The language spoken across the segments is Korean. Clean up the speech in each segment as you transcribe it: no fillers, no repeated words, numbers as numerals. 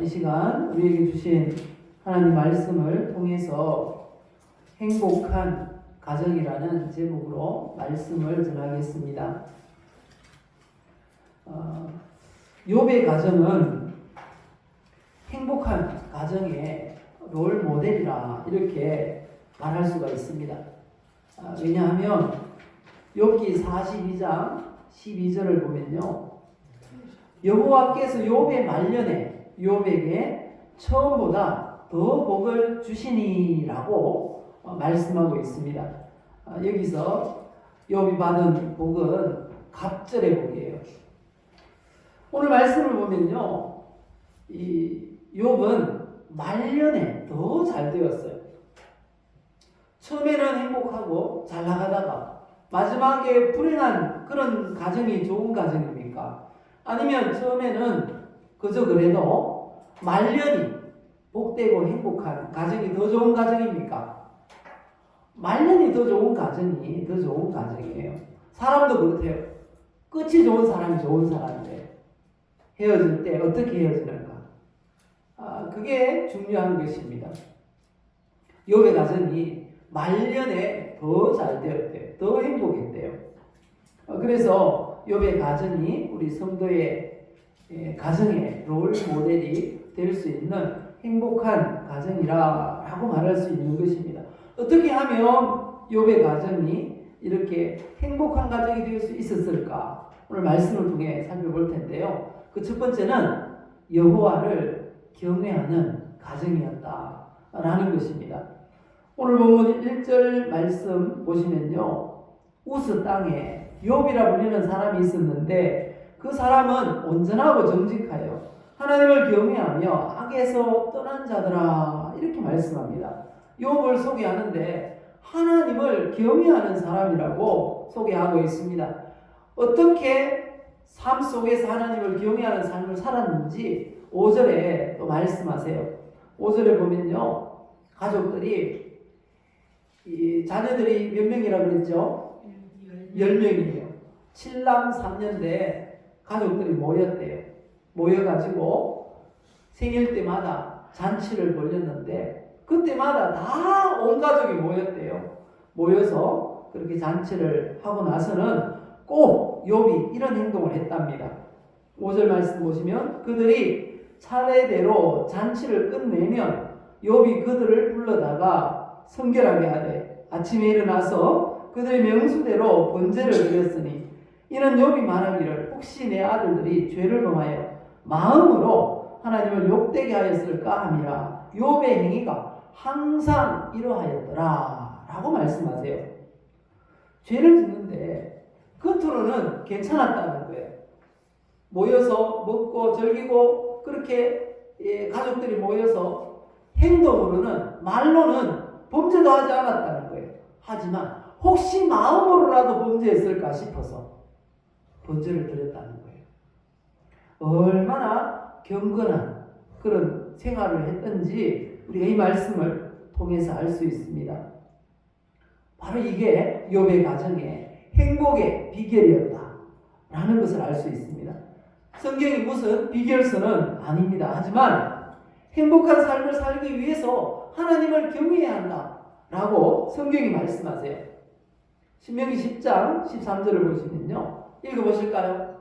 이 시간 우리에게 주신 하나님 말씀을 통해서 행복한 가정이라는 제목으로 말씀을 전하겠습니다. 욥의 가정은 행복한 가정의 롤 모델이라 이렇게 말할 수가 있습니다. 왜냐하면 욥기 42장 12절을 보면요, 여호와께서 욥의 말년에 욥에게 처음보다 더 복을 주시니라고 말씀하고 있습니다. 여기서 욥이 받은 복은 갑절의 복이에요. 오늘 말씀을 보면요, 이 욥은 말년에 더 잘 되었어요. 처음에는 행복하고 잘 나가다가 마지막에 불행한 그런 가정이 좋은 가정입니까? 아니면 처음에는 그저 그래도 말년이 복되고 행복한 가정이 더 좋은 가정입니까? 말년이 더 좋은 가정이 더 좋은 가정이에요. 사람도 그렇대요. 끝이 좋은 사람이 좋은 사람인데 헤어질 때 어떻게 헤어지는가? 그게 중요한 것입니다. 욥의 가정이 말년에 더 잘 되었대요. 더 행복했대요. 그래서 욥의 가정이 우리 성도의 가정의 롤 모델이 될 수 있는 행복한 가정이라고 말할 수 있는 것입니다. 어떻게 하면 욥의 가정이 이렇게 행복한 가정이 될 수 있었을까? 오늘 말씀을 통해 살펴볼 텐데요. 그 첫 번째는 여호와를 경외하는 가정이었다라는 것입니다. 오늘 본문 1절 말씀 보시면요, 우스 땅에 욥이라 불리는 사람이 있었는데 그 사람은 온전하고 정직하여 하나님을 경외하며 악에서 떠난 자들아, 이렇게 말씀합니다. 욥을 소개하는데 하나님을 경외하는 사람이라고 소개하고 있습니다. 어떻게 삶 속에서 하나님을 경외하는 삶을 살았는지 5절에 또 말씀하세요. 5절에 보면요, 가족들이, 자녀들이 몇 명이라고 그랬죠? 10명이에요. 7남 3년대 가족들이 모였대요. 모여가지고 생일 때마다 잔치를 벌였는데 그때마다 다 온 가족이 모였대요. 모여서 그렇게 잔치를 하고 나서는 꼭 욥이 이런 행동을 했답니다. 5절 말씀 보시면 그들이 차례대로 잔치를 끝내면 욥이 그들을 불러다가 성결하게 하되 아침에 일어나서 그들의 명수대로 번제를 드렸으니 이는 욥이 말하기를 혹시 내 아들들이 죄를 범하여 마음으로 하나님을 욕되게 하였을까 함이라. 욥의 행위가 항상 이러하였더라 라고 말씀하세요. 죄를 짓는데 겉으로는 괜찮았다는 거예요. 모여서 먹고 즐기고 그렇게 가족들이 모여서 행동으로는, 말로는 범죄도 하지 않았다는 거예요. 하지만 혹시 마음으로라도 범죄했을까 싶어서 번제를 드렸다는 거예요. 얼마나 경건한 그런 생활을 했던지 우리가 이 말씀을 통해서 알 수 있습니다. 바로 이게 욥의 가정의 행복의 비결이었다라는 것을 알 수 있습니다. 성경이 무슨 비결서는 아닙니다. 하지만 행복한 삶을 살기 위해서 하나님을 경외해야 한다라고 성경이 말씀하세요. 신명기 10장 13절을 보시면요, 읽어보실까요?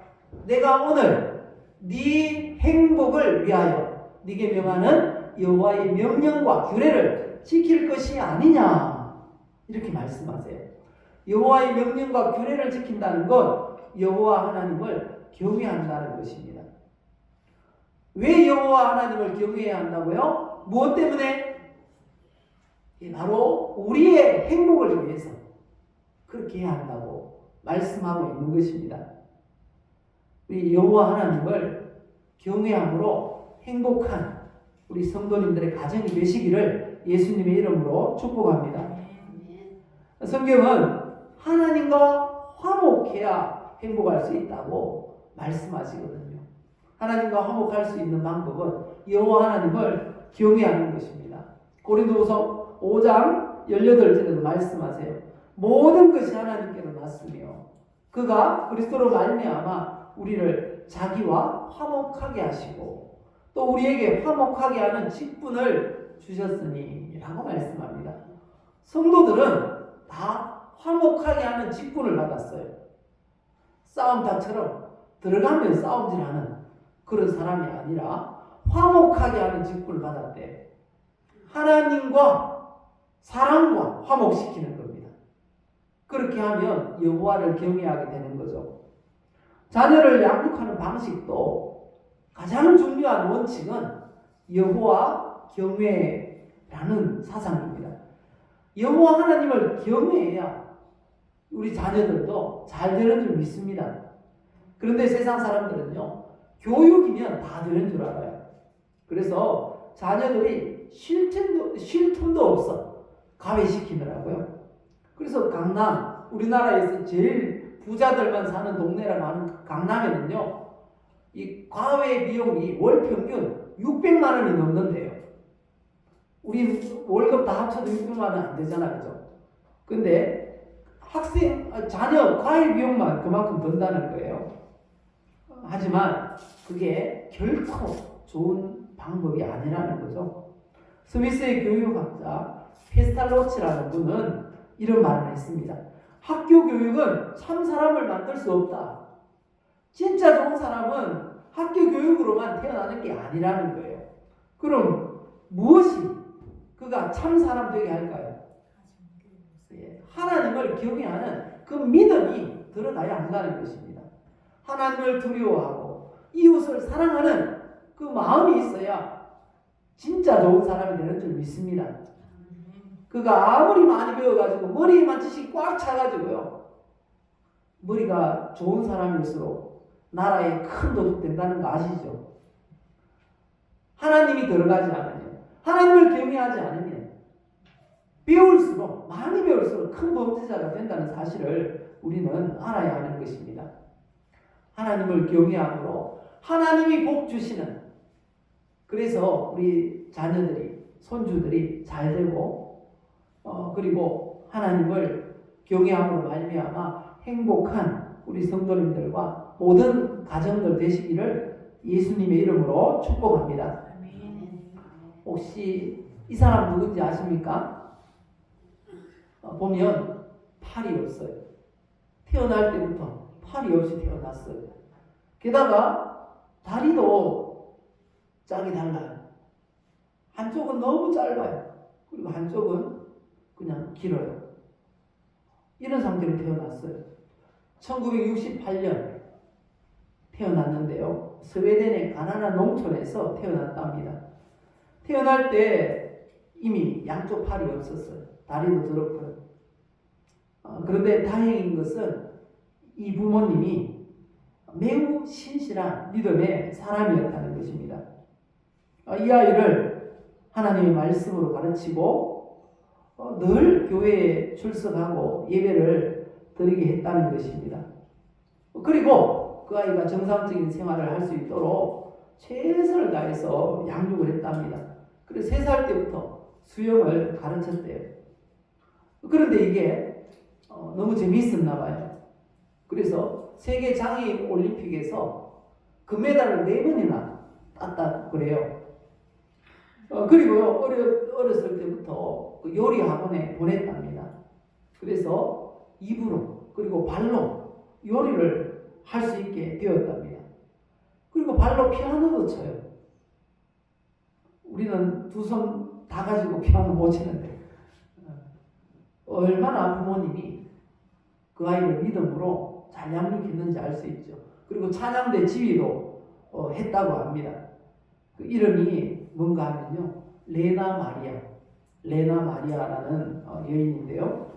내가 오늘 네 행복을 위하여 네게 명하는 여호와의 명령과 규례를 지킬 것이 아니냐, 이렇게 말씀하세요. 여호와의 명령과 규례를 지킨다는 건 여호와 하나님을 경외한다는 것입니다. 왜 여호와 하나님을 경외해야 한다고요? 무엇 때문에? 바로 우리의 행복을 위해서 그렇게 해야 한다고 말씀하고 있는 것입니다. 우리 여호와 하나님을 경외함으로 행복한 우리 성도님들의 가정이 되시기를 예수님의 이름으로 축복합니다. 성경은 하나님과 화목해야 행복할 수 있다고 말씀하시거든요. 하나님과 화목할 수 있는 방법은 여호와 하나님을 경외하는 것입니다. 고린도후서 5장 18절에도 말씀하세요. 모든 것이 하나님께로 났으며 그가 그리스도로 말미암아 우리를 자기와 화목하게 하시고 또 우리에게 화목하게 하는 직분을 주셨으니 라고 말씀합니다. 성도들은 다 화목하게 하는 직분을 받았어요. 싸움닭처럼 들어가면 싸움질하는 그런 사람이 아니라 화목하게 하는 직분을 받았대. 하나님과 사람과 화목시키는 겁니다. 그렇게 하면 여호와를 경외하게 되는 거죠. 자녀를 양육하는 방식도 가장 중요한 원칙은 여호와 경외라는 사상입니다. 여호와 하나님을 경외해야 우리 자녀들도 잘 되는 줄 믿습니다. 그런데 세상 사람들은요, 교육이면 다 되는 줄 알아요. 그래서 자녀들이 쉴 틈도 없어 가외시키느라고요. 그래서 강남, 우리나라에서 제일 부자들만 사는 동네라고 하는 강남에는요, 이 과외 비용이 월 평균 600만 원이 넘는데요. 우리 월급 다 합쳐도 600만 원 안 되잖아, 그죠? 근데 자녀 과외 비용만 그만큼 든다는 거예요. 하지만 그게 결코 좋은 방법이 아니라는 거죠. 스위스의 교육학자 페스탈로치라는 분은 이런 말을 했습니다. 학교 교육은 참 사람을 만들 수 없다. 진짜 좋은 사람은 학교 교육으로만 태어나는 게 아니라는 거예요. 그럼 무엇이 그가 참 사람 되게 할까요? 하나님을 경외하는 그 믿음이 들어가야 한다는 것입니다. 하나님을 두려워하고 이웃을 사랑하는 그 마음이 있어야 진짜 좋은 사람이 되는 줄 믿습니다. 그가 아무리 많이 배워가지고 머리에만 지식이 꽉 차가지고요, 머리가 좋은 사람일수록 나라에 큰 도둑 된다는 거 아시죠? 하나님이 들어가지 않으면, 하나님을 경외하지 않으면 배울수록, 많이 배울수록 큰 범죄자가 된다는 사실을 우리는 알아야 하는 것입니다. 하나님을 경외함으로 하나님이 복 주시는, 그래서 우리 자녀들이, 손주들이 잘 되고, 그리고 하나님을 경외함으로 말미암아 행복한 우리 성도님들과 모든 가정들 되시기를 예수님의 이름으로 축복합니다. 혹시 이 사람 누군지 아십니까? 보면 팔이 없어요. 태어날 때부터 팔이 없이 태어났어요. 게다가 다리도 짝이 달라요. 한쪽은 너무 짧아요. 그리고 한쪽은 그냥 길어요. 이런 상태로 태어났어요. 1968년 태어났는데요. 스웨덴의 가난한 농촌에서 태어났답니다. 태어날 때 이미 양쪽 팔이 없었어요. 다리도 그렇고요. 그런데 다행인 것은 이 부모님이 매우 신실한 믿음의 사람이었다는 것입니다. 이 아이를 하나님의 말씀으로 가르치고 늘 교회에 출석하고 예배를 드리게 했다는 것입니다. 그리고 그 아이가 정상적인 생활을 할 수 있도록 최선을 다해서 양육을 했답니다. 그래서 3살 때부터 수영을 가르쳤대요. 그런데 이게 너무 재미있었나 봐요. 그래서 세계 장애인 올림픽에서 금메달을 4번이나 땄다고 그래요. 그리고요, 어렸을 때부터 그 요리 학원에 보냈답니다. 그래서 입으로 그리고 발로 요리를 할 수 있게 되었답니다. 그리고 발로 피아노도 쳐요. 우리는 2손 다 가지고 피아노 못 치는데 얼마나 부모님이 그 아이를 믿음으로 잘 양육했는지 알 수 있죠. 그리고 찬양대 지휘도 했다고 합니다. 그 이름이 뭔가 하면요, 레나 마리아라는 여인인데요.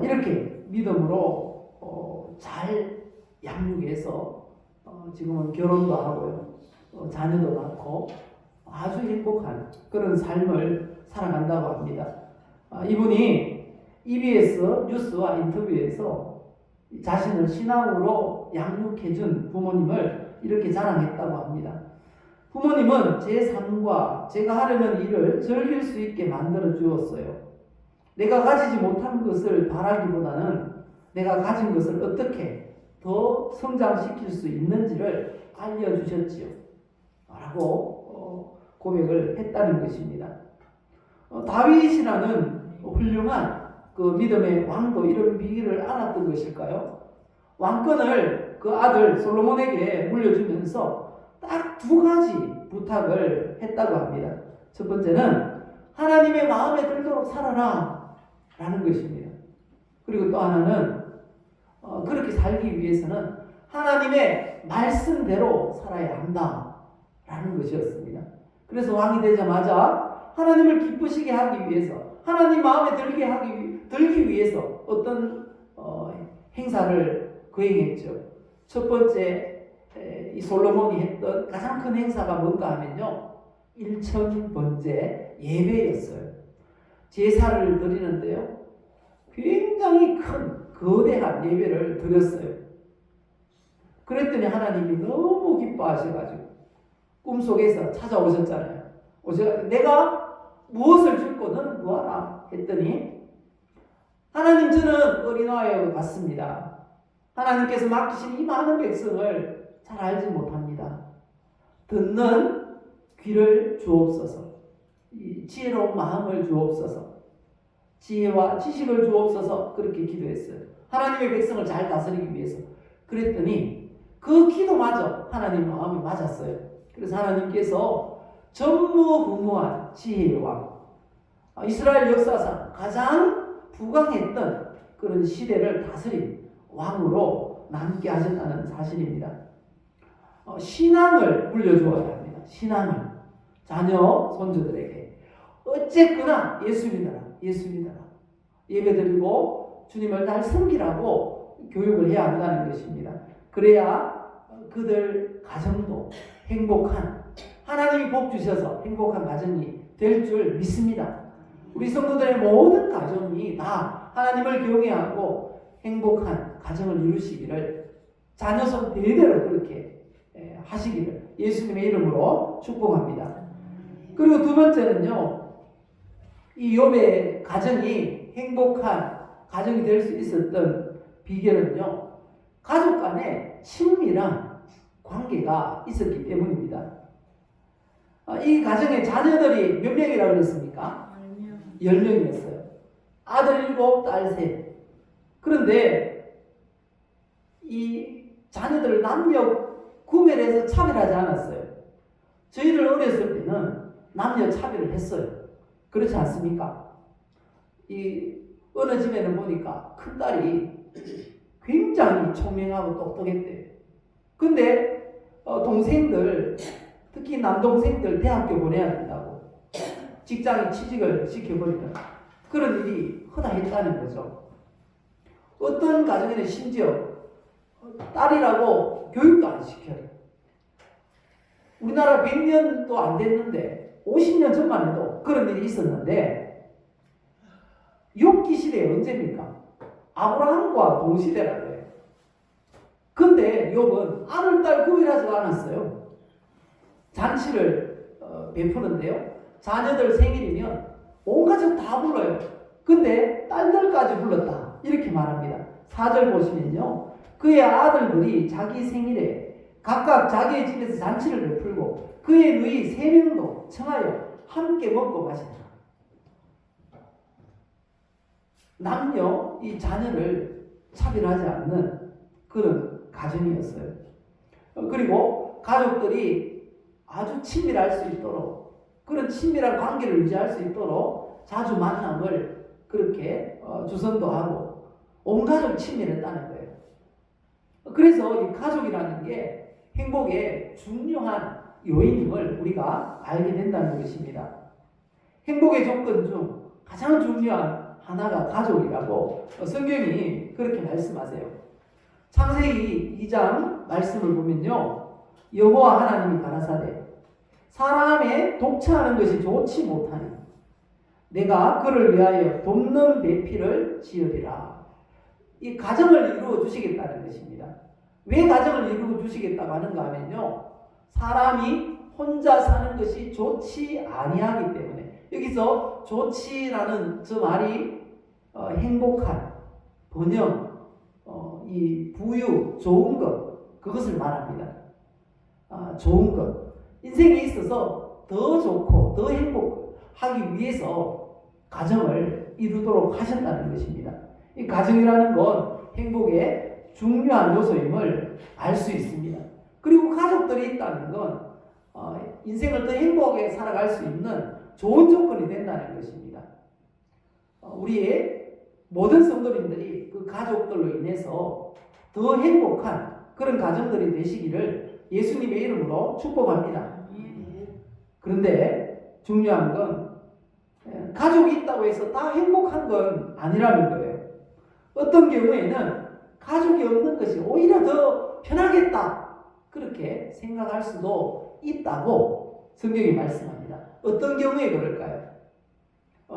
이렇게 믿음으로 잘 양육해서 지금은 결혼도 하고요, 자녀도 낳고 아주 행복한 그런 삶을 살아간다고 합니다. 이분이 EBS 뉴스와 인터뷰에서 자신을 신앙으로 양육해준 부모님을 이렇게 자랑했다고 합니다. 부모님은 제 삶과 제가 하려는 일을 즐길 수 있게 만들어 주었어요. 내가 가지지 못한 것을 바라기보다는 내가 가진 것을 어떻게 더 성장시킬 수 있는지를 알려주셨지요. 라고 고백을 했다는 것입니다. 다윗이라는 훌륭한 그 믿음의 왕도 이런 비밀을 알았던 것일까요? 왕권을 그 아들 솔로몬에게 물려주면서 딱 두 가지 부탁을 했다고 합니다. 첫 번째는 하나님의 마음에 들도록 살아라 라는 것입니다. 그리고 또 하나는 그렇게 살기 위해서는 하나님의 말씀대로 살아야 한다 라는 것이었습니다. 그래서 왕이 되자마자 하나님을 기쁘시게 하기 위해서, 하나님 마음에 들기 위해서 어떤 행사를 거행했죠. 첫 번째 이 솔로몬이 했던 가장 큰 행사가 뭔가 하면요, 일천번제 예배였어요. 제사를 드리는데요, 굉장히 큰 거대한 예배를 드렸어요. 그랬더니 하나님이 너무 기뻐하셔가지고 꿈속에서 찾아오셨잖아요. 내가 무엇을 줄고 너는 뭐하라 했더니, 하나님, 저는 어린아이와 같습니다. 하나님께서 맡기신 이 많은 백성을 잘 알지 못합니다. 듣는 귀를 주옵소서, 이 지혜로운 마음을 주옵소서, 지혜와 지식을 주옵소서, 그렇게 기도했어요. 하나님의 백성을 잘 다스리기 위해서. 그랬더니 그 기도마저 하나님 마음이 맞았어요. 그래서 하나님께서 전무후무한 지혜의 왕, 이스라엘 역사상 가장 부강했던 그런 시대를 다스린 왕으로 남게 하셨다는 사실입니다. 신앙을 물려주어야 합니다. 신앙을 자녀 손주들에게 어쨌거나 예수 믿어라, 예수 믿어라, 예배드리고 주님을 잘 섬기라고 교육을 해야 한다는 것입니다. 그래야 그들 가정도 행복한, 하나님이 복 주셔서 행복한 가정이 될 줄 믿습니다. 우리 성도들의 모든 가정이 다 하나님을 경외하고 행복한 가정을 이루시기를, 자녀손 대대로 그렇게 하시기를 예수님의 이름으로 축복합니다. 그리고 두 번째는요, 이 욥의 가정이 행복한 가정이 될 수 있었던 비결은요, 가족 간에 친밀한 관계가 있었기 때문입니다. 이 가정의 자녀들이 몇 명이라고 그랬습니까? 10명이었어요. 아들 7, 딸 3. 그런데 이 자녀들을 남녀 구별해서 차별하지 않았어요. 저희들 어렸을 때는 남녀 차별을 했어요. 그렇지 않습니까? 이 어느 집에는 보니까 큰딸이 굉장히聪명하고 똑똑했대요. 근데 동생들, 특히 남동생들 대학교 보내야 된다고 직장에 취직을 시켜버리는 그런 일이 허다했다는 거죠. 어떤 가정에는 심지어 딸이라고 교육도 안 시켜요. 우리나라 100년도 안 됐는데 50년 전만 해도 그런 일이 있었는데, 욥기 시대에 언제입니까? 아브라함과 동시대라고 해요. 근데 욥은 아들, 딸 구별하지 않았어요. 잔치를 베푸는데요, 자녀들 생일이면 온 가족 다 불러요. 근데 딸들까지 불렀다, 이렇게 말합니다. 4절 보시면요, 그의 아들들이 자기 생일에 각각 자기의 집에서 잔치를 베풀고 그의 누이 3명도 청하여 함께 먹고 마신다. 남녀 이 자녀를 차별하지 않는 그런 가정이었어요. 그리고 가족들이 아주 친밀할 수 있도록, 그런 친밀한 관계를 유지할 수 있도록 자주 만남을 그렇게 주선도 하고 온 가족 친밀했다는 거예요. 그래서 이 가족이라는 게 행복의 중요한 요인임을 우리가 알게 된다는 것입니다. 행복의 조건 중 가장 중요한 하나가 가족이라고 성경이 그렇게 말씀하세요. 창세기 2장 말씀을 보면요, 여호와 하나님이 가라사대 사람의 독차하는 것이 좋지 못하니 내가 그를 위하여 돕는 배필을 지으리라. 이 가정을 이루어 주시겠다는 것입니다. 왜 가정을 이루어 주시겠다고 하는가 하면요, 사람이 혼자 사는 것이 좋지 아니하기 때문에. 여기서 좋지라는 저 말이 행복한, 번영, 이 부유, 좋은 것, 그것을 말합니다. 좋은 것. 인생에 있어서 더 좋고 더 행복하기 위해서 가정을 이루도록 하셨다는 것입니다. 이 가정이라는 건 행복의 중요한 요소임을 알 수 있습니다. 그리고 가족들이 있다는 건 인생을 더 행복하게 살아갈 수 있는 좋은 조건이 된다는 것입니다. 우리의 모든 성도님들이 그 가족들로 인해서 더 행복한 그런 가정들이 되시기를 예수님의 이름으로 축복합니다. 그런데 중요한 건 가족이 있다고 해서 다 행복한 건 아니라는 거예요. 어떤 경우에는 가족이 없는 것이 오히려 더 편하겠다, 그렇게 생각할 수도 있다고 성경이 말씀합니다. 어떤 경우에 그럴까요?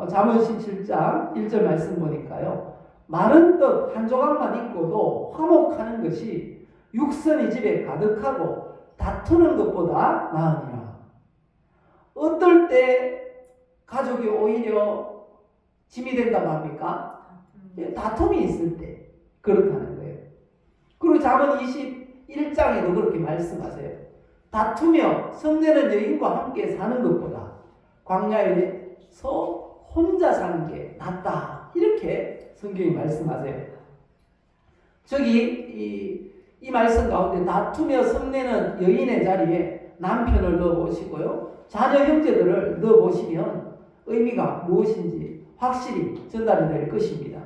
잠언신 7장 1절 말씀 보니까요, 마른 떡 한 조각만 있고도 화목하는 것이 육선이 집에 가득하고 다투는 것보다 나으니라. 어떨 때 가족이 오히려 짐이 된다고 합니까? 다툼이 있을 때 그렇다는 거예요. 그리고 잠언 21장에도 그렇게 말씀하세요. 다투며 성내는 여인과 함께 사는 것보다 광야에서 혼자 사는 게 낫다, 이렇게 성경이 말씀하세요. 저기 이 말씀 가운데 다투며 성내는 여인의 자리에 남편을 넣어보시고요, 자녀 형제들을 넣어보시면 의미가 무엇인지 확실히 전달이 될 것입니다.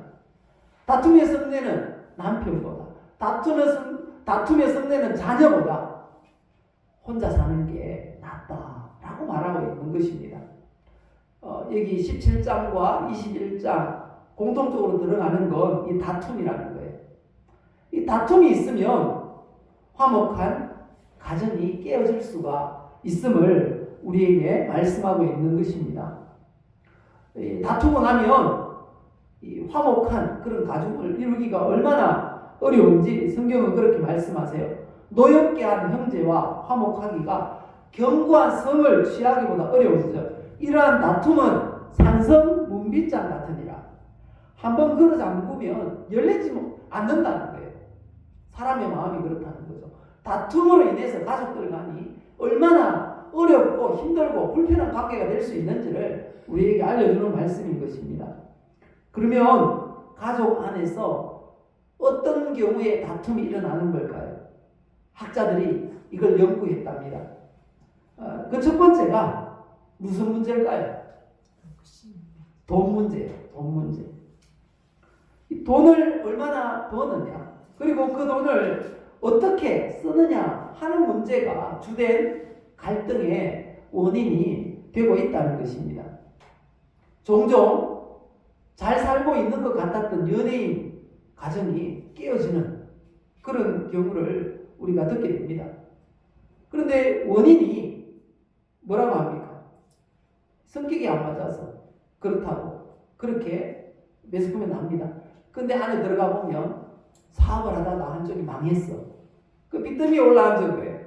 다투며 성내는 남편보다, 다투며 성내는 자녀보다 혼자 사는 게 낫다라고 말하고 있는 것입니다. 여기 17장과 21장 공통적으로 들어가는 건 이 다툼이라는 거예요. 이 다툼이 있으면 화목한 가정이 깨어질 수가 있음을 우리에게 말씀하고 있는 것입니다. 다투고 나면 이 화목한 그런 가정을 이루기가 얼마나 어려운지 성경은 그렇게 말씀하세요. 노엽게 한 형제와 화목하기가 견고한 성을 취하기보다 어려운즉 이러한 다툼은 산성 문빗장 같으니라. 한번 걸어 잠그면 열리지 않는다는 거예요. 사람의 마음이 그렇다는 거죠. 다툼으로 인해서 가족들 간이 얼마나 어렵고 힘들고 불편한 관계가 될 수 있는지를 우리에게 알려주는 말씀인 것입니다. 그러면 가족 안에서 어떤 경우에 다툼이 일어나는 걸까요? 학자들이 이걸 연구했답니다. 그 첫 번째가 무슨 문제일까요? 돈 문제예요. 돈 문제. 돈을 얼마나 버느냐, 그리고 그 돈을 어떻게 쓰느냐 하는 문제가 주된 갈등의 원인이 되고 있다는 것입니다. 종종 잘 살고 있는 것 같았던 연예인 가정이 깨어지는 그런 경우를 우리가 듣게 됩니다. 그런데 원인이 뭐라고 합니까? 성격이 안 맞아서 그렇다고 그렇게 매스컴에 나옵니다. 근데 안에 들어가 보면 사업을 하다가 한쪽이 망했어. 그 빚더미에 올라앉은 거예요.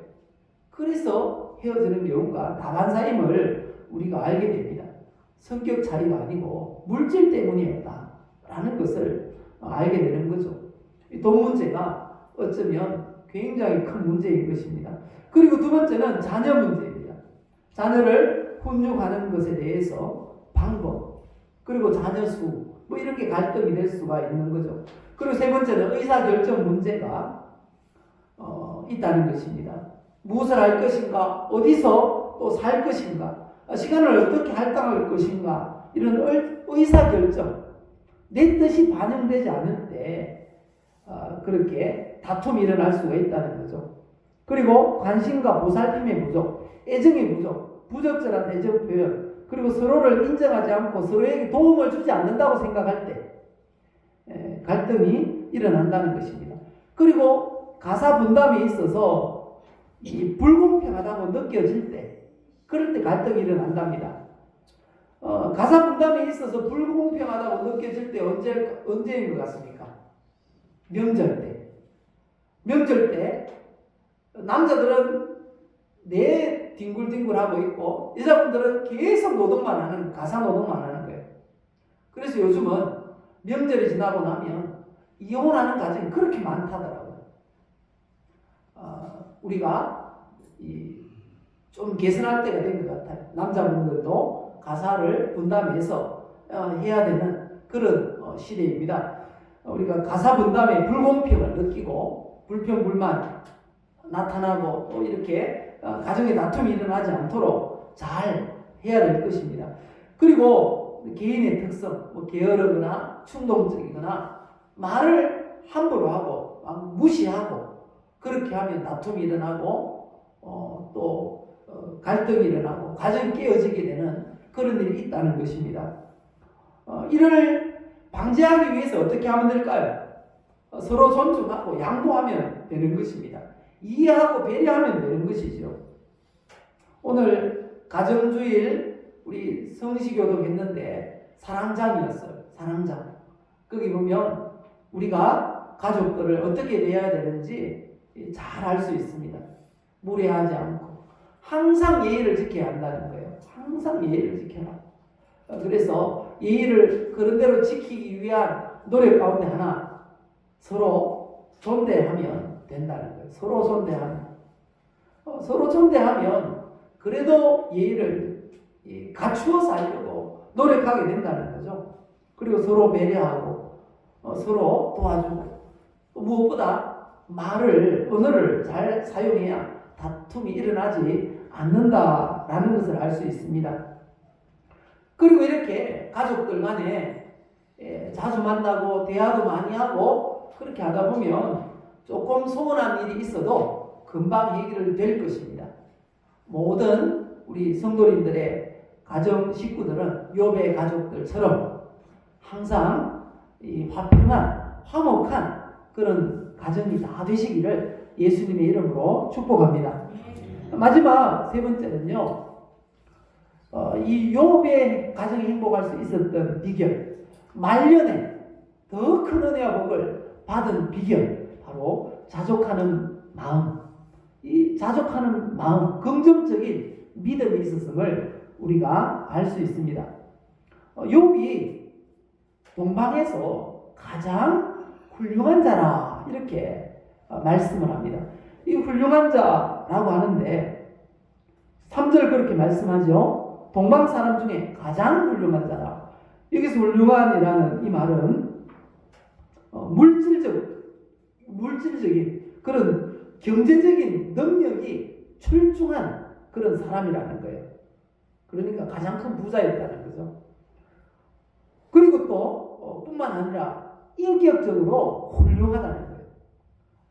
그래서 헤어지는 경우가 다반사임을 우리가 알게 됩니다. 성격 차이가 아니고 물질 때문이었다라는 것을 알게 되는 거죠. 돈 문제가 어쩌면 굉장히 큰 문제인 것입니다. 그리고 두 번째는 자녀 문제입니다. 자녀를 훈육하는 것에 대해서 방법, 그리고 자녀 수, 뭐 이런 게 갈등이 될 수가 있는 거죠. 그리고 세 번째는 의사결정 문제가 있다는 것입니다. 무엇을 할 것인가, 어디서 또 살 것인가, 시간을 어떻게 할당할 것인가, 이런 의사결정, 내 뜻이 반영되지 않을 때 그렇게 다툼이 일어날 수가 있다는 거죠. 그리고 관심과 보살핌의 부족, 애정의 부족, 부적절한 애정 표현, 그리고 서로를 인정하지 않고 서로에게 도움을 주지 않는다고 생각할 때 갈등이 일어난다는 것입니다. 그리고 가사 분담이 있어서 이 불공평하다고 느껴질 때, 그럴 때 갈등이 일어난답니다. 가사 분담에 있어서 불공평하다고 느껴질 때 언제인 것 같습니까? 명절 때. 명절 때 남자들은 내 뒹굴뒹굴하고 있고 여자분들은 계속 노동만 하는, 가사 노동만 하는 거예요. 그래서 요즘은 명절이 지나고 나면 이혼하는 가정이 그렇게 많다더라고요. 우리가 좀 개선할 때가 된 것 같아요. 남자분들도 가사를 분담해서 해야 되는 그런 시대입니다. 우리가 가사 분담에 불공평을 느끼고 불평불만 나타나고 또 이렇게 가정의 다툼이 일어나지 않도록 잘 해야 될 것입니다. 그리고 개인의 특성, 게으르거나 충동적이거나 말을 함부로 하고 무시하고 그렇게 하면 다툼이 일어나고 또 갈등이 일어나고 가정이 깨어지게 되는 그런 일이 있다는 것입니다. 이를 방지하기 위해서 어떻게 하면 될까요? 서로 존중하고 양보하면 되는 것입니다. 이해하고 배려하면 되는 것이죠. 오늘 가정주일 우리 성시교도 했는데 사랑장이었어요. 사랑장. 거기 보면 우리가 가족들을 어떻게 대해야 되는지 잘 알 수 있습니다. 무례하지 않고 항상 예의를 지켜야 한다는 거예요. 항상 예의를 지켜라. 그래서 예의를 그런 대로 지키기 위한 노력 가운데 하나, 서로 존대하면 된다는 거예요. 서로 존대하면. 서로 존대하면 그래도 예의를 갖추어서 하려고 노력하게 된다는 거죠. 그리고 서로 배려하고 서로 도와주고 무엇보다 언어를 잘 사용해야 다툼이 일어나지 않는다라는 것을 알 수 있습니다. 그리고 이렇게 가족들 간에 자주 만나고 대화도 많이 하고 그렇게 하다 보면 조금 소원한 일이 있어도 금방 해결될 것입니다. 모든 우리 성도님들의 가정 식구들은 욥의 가족들처럼 항상 이 화평한 화목한 그런 가정이 다 되시기를 예수님의 이름으로 축복합니다. 마지막 세 번째는요. 이 욥의 가정이 행복할 수 있었던 비결, 말년에 더 큰 은혜와 복을 받은 비결, 바로 자족하는 마음. 이 자족하는 마음, 긍정적인 믿음이 있었음을 우리가 알 수 있습니다. 욥이 동방에서 가장 훌륭한 자라 이렇게 말씀을 합니다. 이 훌륭한 자라고 하는데 3절 그렇게 말씀하죠. 동방 사람 중에 가장 훌륭한 자라. 여기서 훌륭한이라는 이 말은 물질적인 그런 경제적인 능력이 출중한 그런 사람이라는 거예요. 그러니까 가장 큰 부자였다는 거죠. 그리고 또 뿐만 아니라 인격적으로 훌륭하다는 거예요.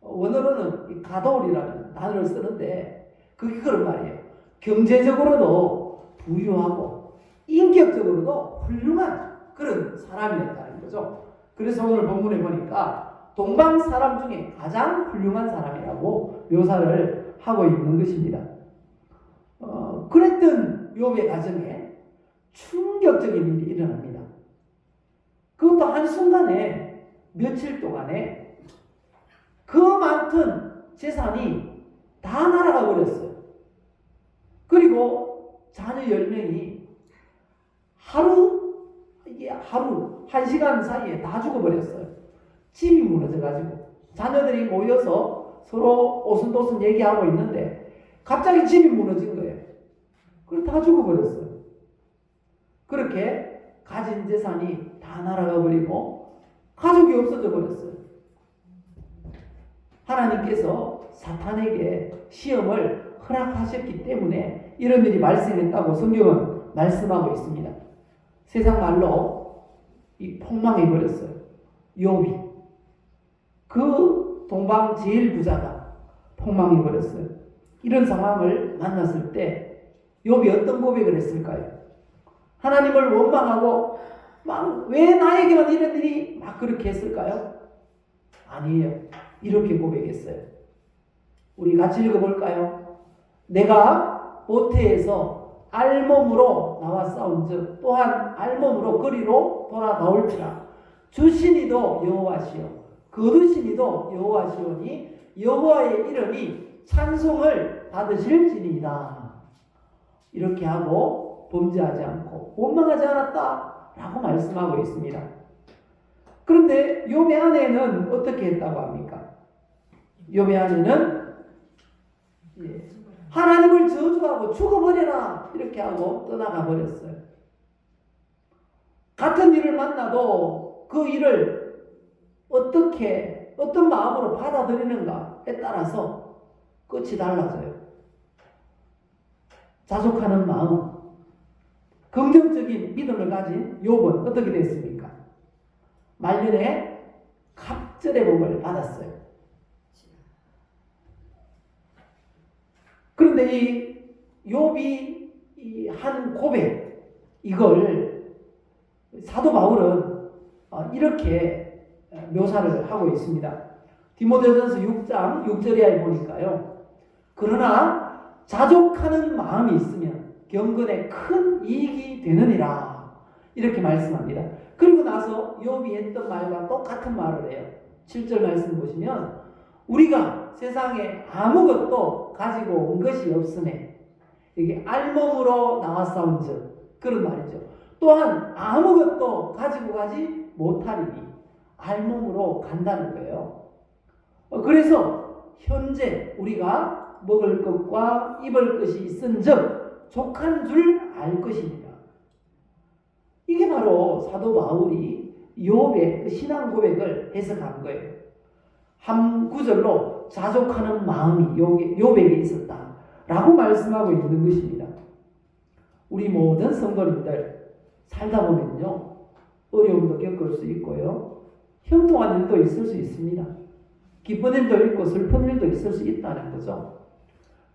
원어로는 가돌이라는 단어를 쓰는데 그게 그런 말이에요. 경제적으로도 부유하고 인격적으로도 훌륭한 그런 사람이었다는 거죠. 그래서 오늘 본문에 보니까 동방 사람 중에 가장 훌륭한 사람이라고 묘사를 하고 있는 것입니다. 그랬던 욥의 가정에 충격적인 일이 일어납니다. 그것도 한순간에 며칠 동안에 그 많던 재산이 다 날아가 버렸어요. 그리고 자녀 10명이 하루 1시간 사이에 다 죽어버렸어요. 집이 무너져가지고 자녀들이 모여서 서로 오순도순 얘기하고 있는데 갑자기 집이 무너진 거예요. 그래서 다 죽어버렸어요. 그렇게 가진 재산이 다 날아가 버리고 가족이 없어져 버렸어요. 하나님께서 사탄에게 시험을 허락하셨기 때문에 이런 일이 발생했다고 성경은 말씀하고 있습니다. 세상 말로 이 폭망해 버렸어요. 욥이 그 동방 제일 부자가 폭망해 버렸어요. 이런 상황을 만났을 때 욥이 어떤 고백을 했을까요? 하나님을 원망하고 막 왜 나에게만 이런 일이 막 그렇게 했을까요? 아니에요. 이렇게 고백했어요. 우리 같이 읽어볼까요? 내가 모태에서 알몸으로 나와 싸운즉 또한 알몸으로 거리로 돌아 나올지라 주시니도 여호와시요 거두시니도 여호와시오니 여호와의 이름이 찬송을 받으실지니이다. 이렇게 하고 범죄하지 않고 원망하지 않았다라고 말씀하고 있습니다. 그런데 욥의 아내는 어떻게 했다고 합니까? 욥의 아내는 하나님을 저주하고 죽어버려라 이렇게 하고 떠나가 버렸어요. 같은 일을 만나도 그 일을 어떻게 어떤 마음으로 받아들이는가에 따라서 끝이 달라져요. 자족하는 마음, 긍정적인 믿음을 가진 욥은 어떻게 됐습니까? 말년에 갑절의 복을 받았어요. 그런데 이 욥이 이 한 고백, 이걸 사도 바울은 이렇게 묘사를 하고 있습니다. 디모데전서 6장 6절에 보니까요. 그러나 자족하는 마음이 있으면 경건에 큰 이익이 되느니라 이렇게 말씀합니다. 그리고 나서 욥이 했던 말과 똑같은 말을 해요. 7절 말씀 보시면 우리가 세상에 아무것도 가지고 온 것이 없으매 이게 알몸으로 나왔사온즉 그런 말이죠. 또한 아무것도 가지고 가지 못하리니 알몸으로 간다는 거예요. 그래서 현재 우리가 먹을 것과 입을 것이 있은즉 족한 줄 알 것입니다. 이게 바로 사도 바울이 욥의 그 신앙 고백을 해석한 거예요. 한 구절로 자족하는 마음이 욥에게 있었다라고 말씀하고 있는 것입니다. 우리 모든 성도님들 살다 보면요 어려움도 겪을 수 있고요 형통한 일도 있을 수 있습니다. 기쁜 일도 있고 슬픈 일도 있을 수 있다는 거죠.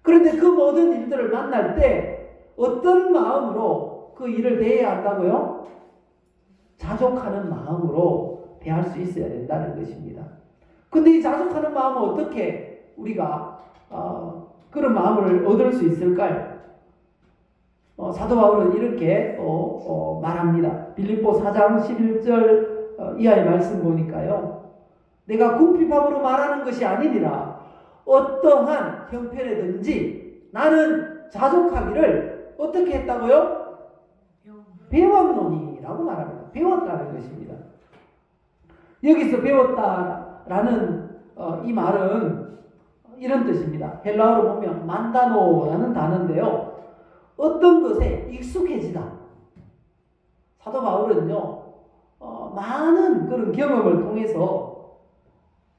그런데 그 모든 일들을 만날 때 어떤 마음으로 그 일을 대해야 한다고요? 자족하는 마음으로 대할 수 있어야 된다는 것입니다. 근데 이 자족하는 마음은 어떻게 우리가 그런 마음을 얻을 수 있을까요? 사도 바울은 이렇게 말합니다. 빌립보 4장 11절 이하의 말씀 보니까요. 내가 궁핍함으로 말하는 것이 아니니라 어떠한 형편에든지 나는 자족하기를 어떻게 했다고요? 배웠노니라고 말합니다. 배웠다는 것입니다. 여기서 배웠다라는 이 말은 이런 뜻입니다. 헬라어로 보면 만다노라는 단어인데요. 어떤 것에 익숙해지다. 사도 바울은요, 많은 그런 경험을 통해서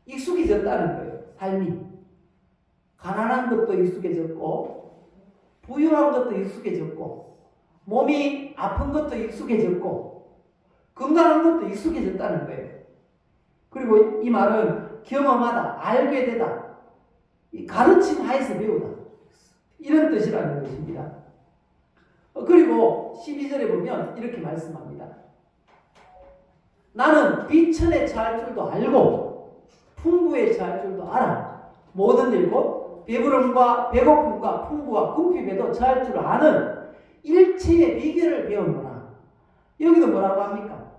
익숙해졌다는 거예요. 삶이. 가난한 것도 익숙해졌고, 부유한 것도 익숙해졌고, 몸이 아픈 것도 익숙해졌고, 건강한 것도 익숙해졌다는 거예요. 그리고 이 말은 경험하다, 알게 되다, 가르침 하에서 배우다. 이런 뜻이라는 것입니다. 그리고 12절에 보면 이렇게 말씀합니다. 나는 비천에 처할 줄도 알고 풍부에 처할 줄도 알아. 모든 일 곧 배부름과 배고픔과 풍부와 궁핍에도 처할 줄 아는 일체의 비결을 배웠노라. 여기도 뭐라고 합니까?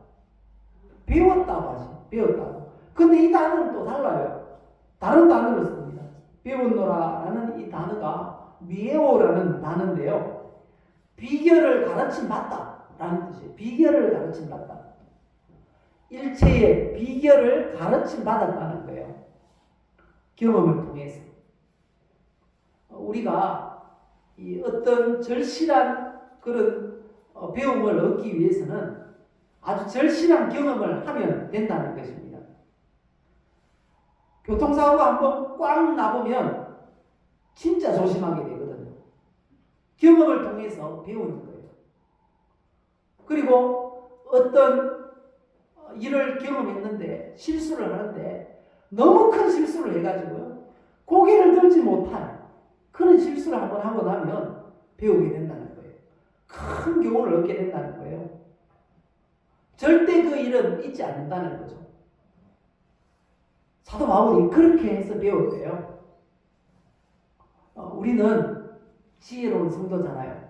배웠다고 하지. 배웠다고. 근데 이 단어는 또 달라요. 다른 단어를 씁니다. 배웠노라라는 이 단어가 미에오라는 단어인데요. 비결을 가르침 받다라는 뜻이에요. 비결을 가르침 받다. 일체의 비결을 가르침 받았다는 거예요. 경험을 통해서. 우리가 이 어떤 절실한 그런 배움을 얻기 위해서는 아주 절실한 경험을 하면 된다는 것입니다. 교통사고가 한번 꽝 나보면 진짜 조심하게 되거든요. 경험을 통해서 배우는 거예요. 그리고 어떤 일을 경험했는데 실수를 하는데 너무 큰 실수를 해가지고요. 고개를 들지 못할 그런 실수를 한번 하고 나면 배우게 된다는 거예요. 큰 교훈을 얻게 된다는 거예요. 절대 그 일은 잊지 않는다는 거죠. 사도 바울이 그렇게 해서 배웠대요. 우리는 지혜로운 성도잖아요.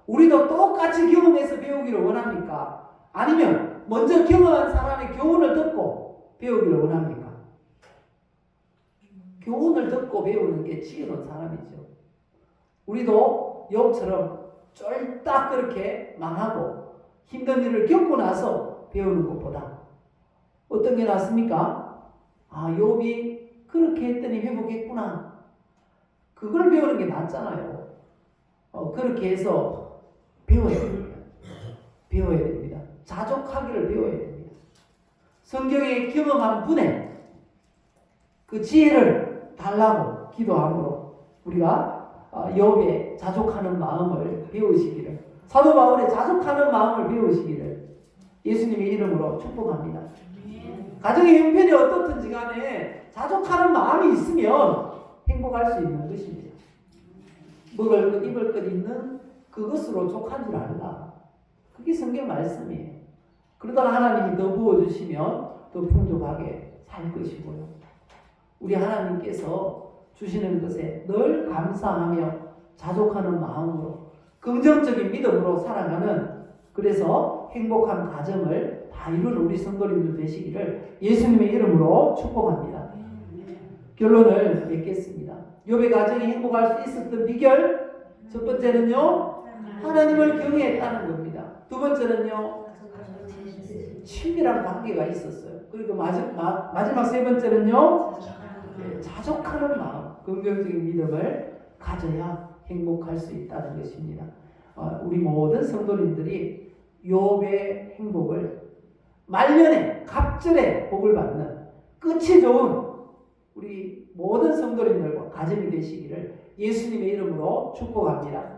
우리도 똑같이 경험해서 배우기를 원합니까? 아니면 먼저 경험한 사람의 교훈을 듣고 배우기를 원합니까? 교훈을 듣고 배우는 게 지혜로운 사람이죠. 우리도 욥처럼 쫄딱 그렇게 망하고 힘든 일을 겪고 나서 배우는 것보다 어떤 게 낫습니까? 아, 욥이 그렇게 했더니 회복했구나. 그 그걸 배우는 게 낫잖아요. 그렇게 해서 배워야 됩니다. 배워야 됩니다. 자족하기를 배워야 됩니다. 성경에 경험한 분의 그 지혜를 달라고 기도함으로 우리가 욥의 자족하는 마음을 배우시기를, 사도 바울의 자족하는 마음을 배우시기를 예수님의 이름으로 축복합니다. 가정의 형편이 어떻든지 간에 자족하는 마음이 있으면 행복할 수 있는 것입니다. 먹을 것 입을 것 있는 그것으로 족한 줄 알라. 그게 성경 말씀이에요. 그러다가 하나님이 더 부어주시면 더 풍족하게 살 것이고요. 우리 하나님께서 주시는 것에 늘 감사하며 자족하는 마음으로 긍정적인 믿음으로 살아가는, 그래서 행복한 가정을 다 이루는 우리 성도님들 되시기를 예수님의 이름으로 축복합니다. 결론을 맺겠습니다. 욥의 가정이 행복할 수 있었던 비결, 첫 번째는요, 하나님을 경외했다는 겁니다. 두 번째는요, 친밀한 관계가 있었어요. 그리고 마지막 세 번째는요, 자족하는 마음, 긍정적인 믿음을 가져야 행복할 수 있다는 것입니다. 우리 모든 성도님들이 욥의 행복을, 말년에 갑절에 복을 받는 끝이 좋은 우리 모든 성도님들과 가정이 되시기를 예수님의 이름으로 축복합니다.